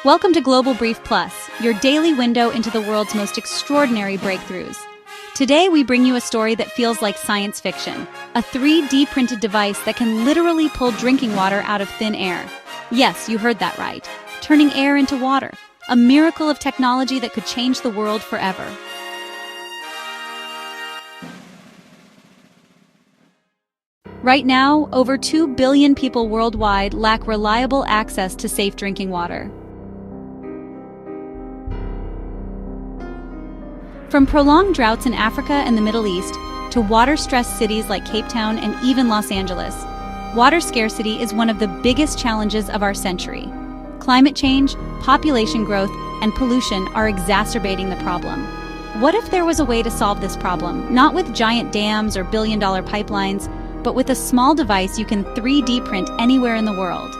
Welcome to GlobalBrief Plus, your daily window into the world's most extraordinary breakthroughs. Today we bring you a story that feels like science fiction, a 3D printed device that can literally pull drinking water out of thin air. Yes, you heard that right, turning air into water, a miracle of technology that could change the world forever. Right now, over 2 billion people worldwide lack reliable access to safe drinking water. From prolonged droughts in Africa and the Middle East to water-stressed cities like Cape Town and even Los Angeles, water scarcity is one of the biggest challenges of our century. Climate change, population growth, and pollution are exacerbating the problem. What if there was a way to solve this problem, not with giant dams or billion-dollar pipelines, but with a small device you can 3D print anywhere in the world?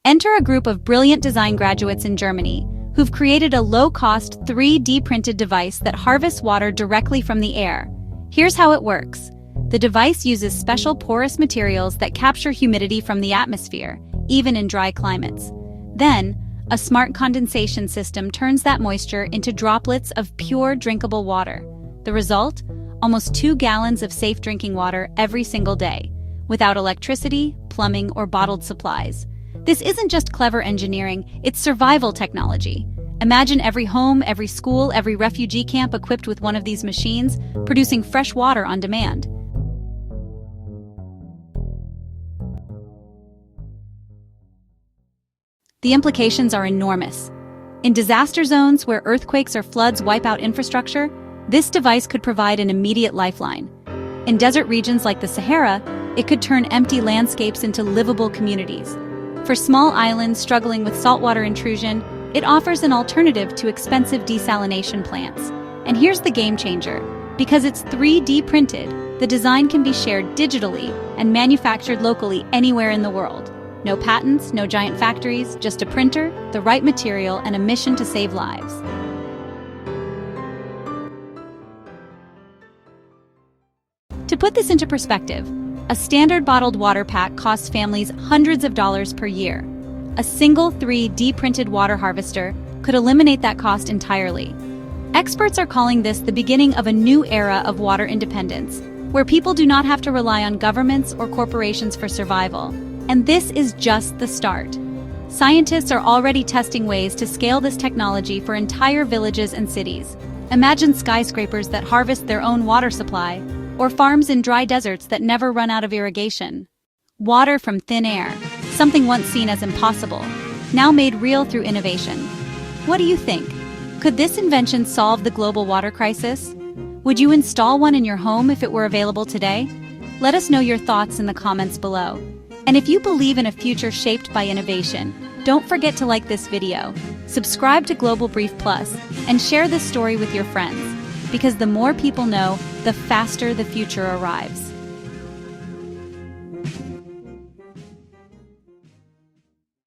Enter a group of brilliant design graduates in Germany who've created a low-cost 3D printed device that harvests water directly from the air. Here's how it works. The device uses special porous materials that capture humidity from the atmosphere, even in dry climates. Then, a smart condensation system turns that moisture into droplets of pure drinkable water. The result? Almost 2 gallons of safe drinking water every single day, without electricity, plumbing, or bottled supplies. This isn't just clever engineering, it's survival technology. Imagine every home, every school, every refugee camp equipped with one of these machines, producing fresh water on demand. The implications are enormous. In disaster zones where earthquakes or floods wipe out infrastructure, this device could provide an immediate lifeline. In desert regions like the Sahara, it could turn empty landscapes into livable communities. For small islands struggling with saltwater intrusion, it offers an alternative to expensive desalination plants. And here's the game changer. Because it's 3D printed, the design can be shared digitally and manufactured locally anywhere in the world. No patents, no giant factories, just a printer, the right material, and a mission to save lives. To put this into perspective, a standard bottled water pack costs families hundreds of dollars per year. A single 3D printed water harvester could eliminate that cost entirely. Experts are calling this the beginning of a new era of water independence, where people do not have to rely on governments or corporations for survival. And this is just the start. Scientists are already testing ways to scale this technology for entire villages and cities. Imagine skyscrapers that harvest their own water supply, or farms in dry deserts that never run out of irrigation. Water from thin air, something once seen as impossible, now made real through innovation. What do you think? Could this invention solve the global water crisis? Would you install one in your home if it were available today? Let us know your thoughts in the comments below. And if you believe in a future shaped by innovation, don't forget to like this video, subscribe to GlobalBrief Plus, and share this story with your friends. Because the more people know, the faster the future arrives.